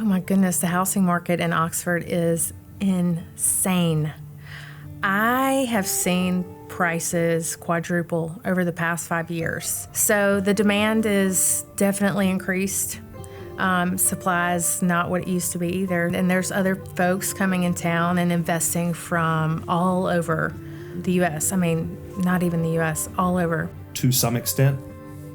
Oh my goodness, the housing market in Oxford is insane. I have seen prices quadruple over the past 5 years. So the demand is definitely increased. Supply is not what it used to be either. And there's other folks coming in town and investing from all over the U.S. I mean, not even the U.S., all over. To some extent,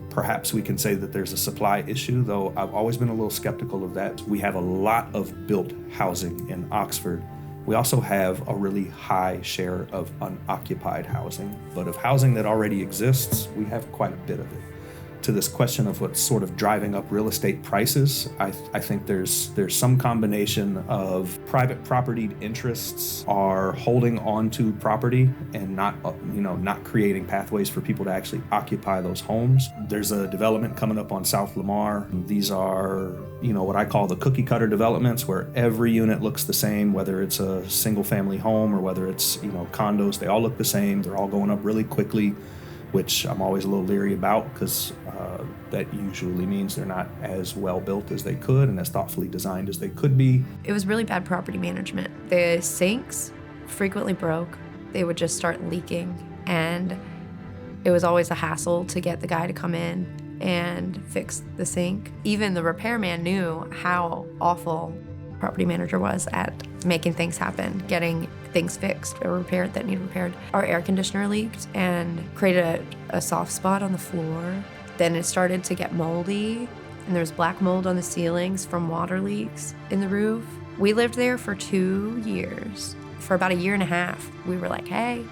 perhaps we can say that there's a supply issue, though I've always been a little skeptical of that. We have a lot of built housing in Oxford. We also have a really high share of unoccupied housing, but of housing that already exists, we have quite a bit of it. To this question of what's sort of driving up real estate prices, I think there's some combination of private property interests are holding on to property and not creating pathways for people to actually occupy those homes. There's a development coming up on South Lamar. These are, what I call the cookie cutter developments, where every unit looks the same, whether it's a single family home or whether it's, condos, they all look the same. They're all going up really quickly, which I'm always a little leery about because that usually means they're not as well built as they could and as thoughtfully designed as they could be. It was really bad property management. The sinks frequently broke. They would just start leaking, and it was always a hassle to get the guy to come in and fix the sink. Even the repairman knew how awful property manager was at making things happen, getting things fixed or repaired that need repaired. Our air conditioner leaked and created a soft spot on the floor. Then it started to get moldy, and there's black mold on the ceilings from water leaks in the roof. We lived there for 2 years. For about 1.5 years, we were like, hey,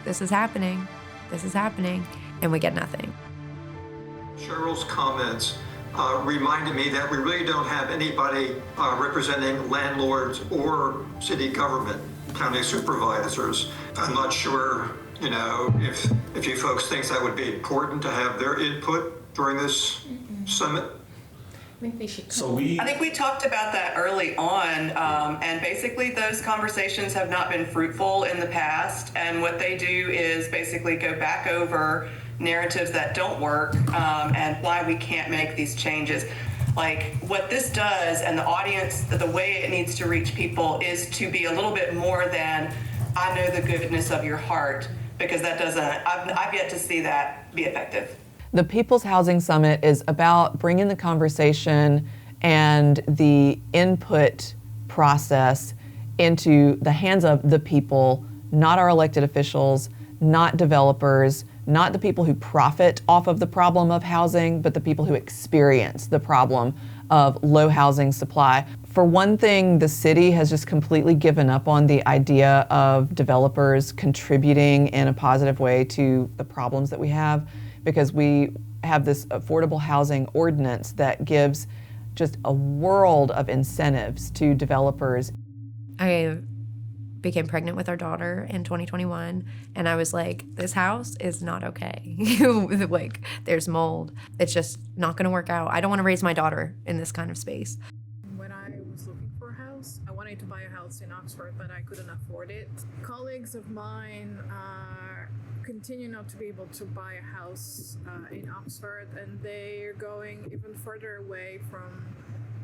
this is happening, and we get nothing. Cheryl's comments reminded me that we really don't have anybody representing landlords or city government, county supervisors. I'm not sure, if you folks think that would be important to have their input during this summit. I think they should I think we talked about that early on, and basically those conversations have not been fruitful in the past, and what they do is basically go back over narratives that don't work and why we can't make these changes. Like what this does, and the audience, the way it needs to reach people is to be a little bit more than, I know the goodness of your heart, because that doesn't, I've yet to see that be effective. The People's Housing Summit is about bringing the conversation and the input process into the hands of the people, not our elected officials, not developers, not the people who profit off of the problem of housing, but the people who experience the problem of low housing supply. For one thing, the city has just completely given up on the idea of developers contributing in a positive way to the problems that we have, because we have this affordable housing ordinance that gives just a world of incentives to developers. I became pregnant with our daughter in 2021, and I was like, this house is not okay. Like, there's mold. It's just not gonna work out. I don't wanna raise my daughter in this kind of space. When I was looking for a house, I wanted to buy a house in Oxford, but I couldn't afford it. Colleagues of mine continue not to be able to buy a house in Oxford, and they're going even further away from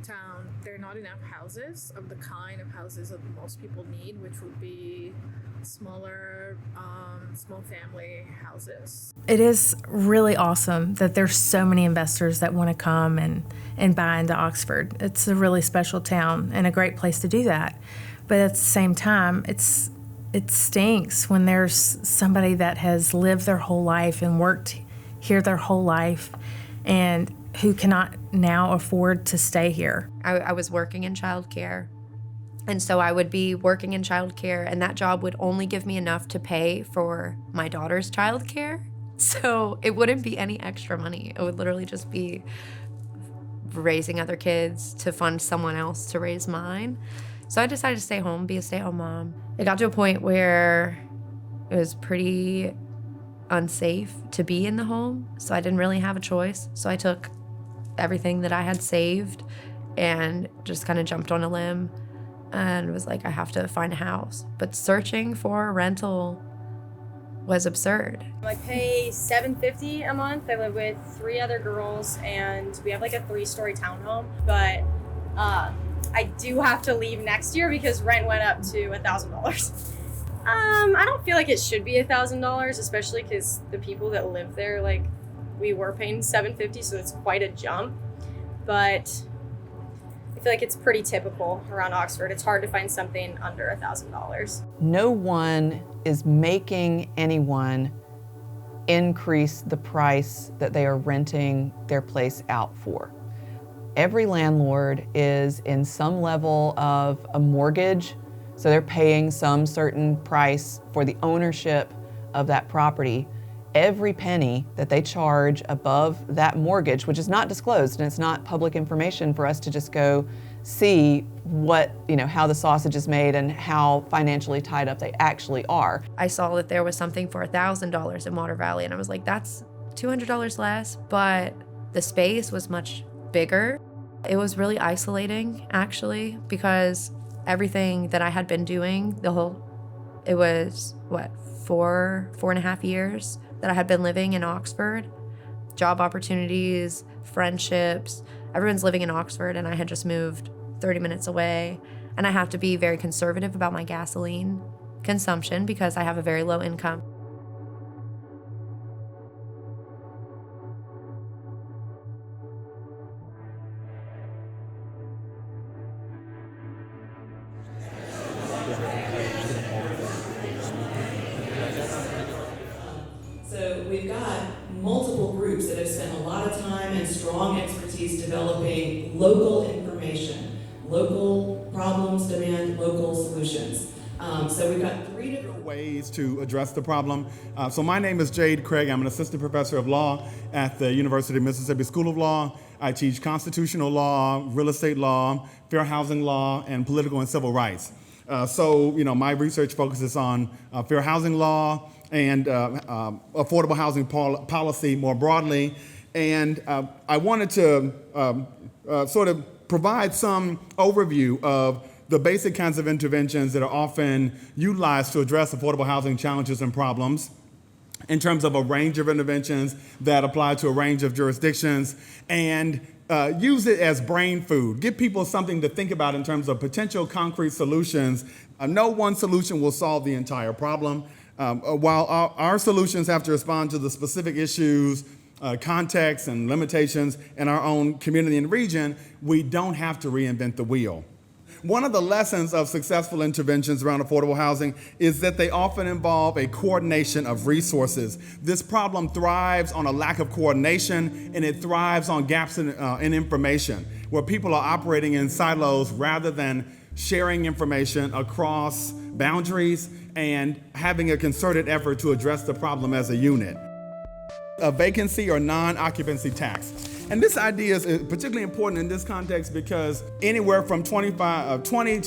town. There are not enough houses of the kind of houses that most people need, which would be smaller, small family houses. It is really awesome that there's so many investors that want to come and buy into Oxford. It's a really special town and a great place to do that. But at the same time, it stinks when there's somebody that has lived their whole life and worked here their whole life and who cannot now afford to stay here. I was working in childcare, and so I would be working in childcare, and that job would only give me enough to pay for my daughter's childcare. So it wouldn't be any extra money. It would literally just be raising other kids to fund someone else to raise mine. So I decided to stay home, be a stay-at-home mom. It got to a point where it was pretty unsafe to be in the home, so I didn't really have a choice. So I took everything that I had saved and just kind of jumped on a limb and was like, I have to find a house. But searching for a rental was absurd. I pay $750 a month. I live with 3 other girls, and we have like a 3-story townhome, but I do have to leave next year because rent went up to $1,000. I don't feel like it should be $1,000, especially because the people that live there, like, we were paying $750, so it's quite a jump. But I feel like it's pretty typical around Oxford. It's hard to find something under $1,000. No one is making anyone increase the price that they are renting their place out for. Every landlord is in some level of a mortgage, so they're paying some certain price for the ownership of that property. Every penny that they charge above that mortgage, which is not disclosed and it's not public information for us to just go see what, how the sausage is made and how financially tied up they actually are. I saw that there was something for $1,000 in Water Valley, and I was like, that's $200 less, but the space was much bigger. It was really isolating, actually, because everything that I had been doing, it was, 4.5 years that I had been living in Oxford. Job opportunities, friendships, everyone's living in Oxford, and I had just moved 30 minutes away. And I have to be very conservative about my gasoline consumption because I have a very low income. So we've got multiple groups that have spent a lot of time and strong expertise developing local information. Local problems demand local solutions. So we've got 3 different ways to address the problem. So my name is Jade Craig. I'm an assistant professor of law at the University of Mississippi School of Law. I teach constitutional law, real estate law, fair housing law, and political and civil rights. So my research focuses on fair housing law and affordable housing policy more broadly. And I wanted to sort of provide some overview of the basic kinds of interventions that are often utilized to address affordable housing challenges and problems in terms of a range of interventions that apply to a range of jurisdictions, and use it as brain food. Give people something to think about in terms of potential concrete solutions. No one solution will solve the entire problem. While our solutions have to respond to the specific issues, context, and limitations in our own community and region, we don't have to reinvent the wheel. One of the lessons of successful interventions around affordable housing is that they often involve a coordination of resources. This problem thrives on a lack of coordination, and it thrives on gaps in information, where people are operating in silos rather than sharing information across boundaries and having a concerted effort to address the problem as a unit. A vacancy or non-occupancy tax. And this idea is particularly important in this context because anywhere from 20 to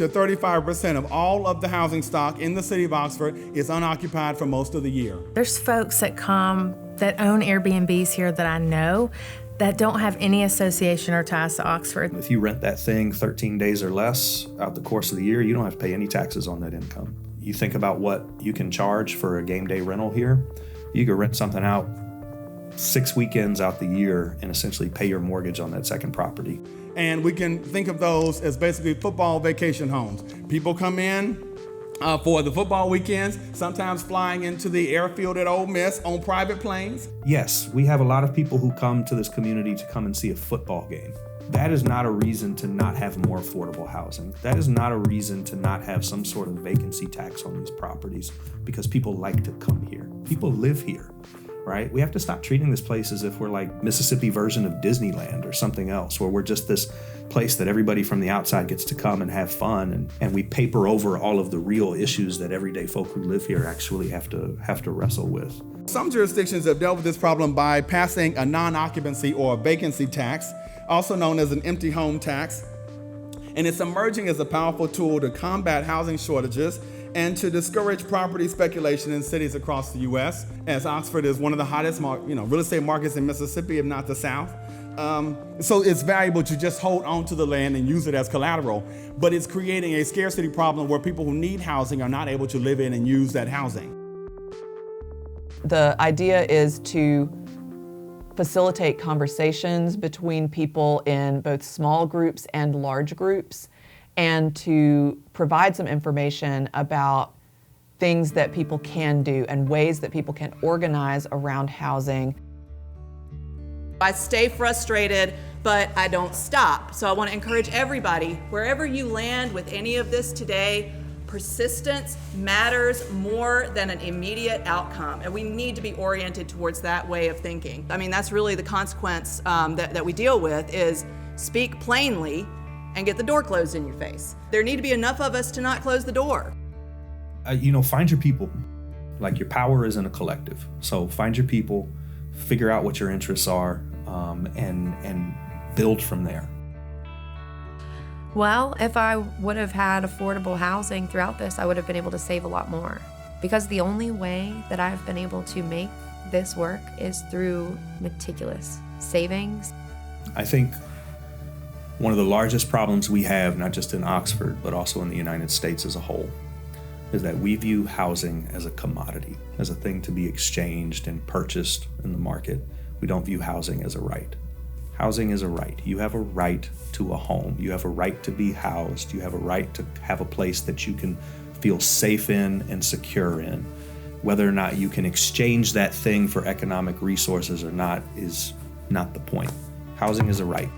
35% of all of the housing stock in the city of Oxford is unoccupied for most of the year. There's folks that come that own Airbnbs here that I know that don't have any association or ties to Oxford. If you rent that thing 13 days or less out the course of the year, you don't have to pay any taxes on that income. You think about what you can charge for a game day rental here. You could rent something out 6 weekends out the year and essentially pay your mortgage on that second property. And we can think of those as basically football vacation homes. People come in for the football weekends, sometimes flying into the airfield at Ole Miss on private planes. Yes, we have a lot of people who come to this community to come and see a football game. That is not a reason to not have more affordable housing. That is not a reason to not have some sort of vacancy tax on these properties, because people like to come here. People live here. Right? We have to stop treating this place as if we're like Mississippi version of Disneyland or something else, where we're just this place that everybody from the outside gets to come and have fun, and we paper over all of the real issues that everyday folk who live here actually have to wrestle with. Some jurisdictions have dealt with this problem by passing a non-occupancy or a vacancy tax, also known as an empty home tax. And it's emerging as a powerful tool to combat housing shortages and to discourage property speculation in cities across the U.S., as Oxford is one of the hottest real estate markets in Mississippi, if not the South. So it's valuable to just hold on to the land and use it as collateral, but it's creating a scarcity problem where people who need housing are not able to live in and use that housing. The idea is to facilitate conversations between people in both small groups and large groups, and to provide some information about things that people can do and ways that people can organize around housing. I stay frustrated, but I don't stop. So I want to encourage everybody, wherever you land with any of this today, persistence matters more than an immediate outcome, and we need to be oriented towards that way of thinking. I mean, that's really the consequence that we deal with, is speak plainly and get the door closed in your face. There need to be enough of us to not close the door. Find your people. Like, your power is in a collective. So find your people, figure out what your interests are, and build from there. Well, if I would have had affordable housing throughout this, I would have been able to save a lot more. Because the only way that I've been able to make this work is through meticulous savings. I think one of the largest problems we have, not just in Oxford, but also in the United States as a whole, is that we view housing as a commodity, as a thing to be exchanged and purchased in the market. We don't view housing as a right. Housing is a right. You have a right to a home. You have a right to be housed. You have a right to have a place that you can feel safe in and secure in. Whether or not you can exchange that thing for economic resources or not is not the point. Housing is a right.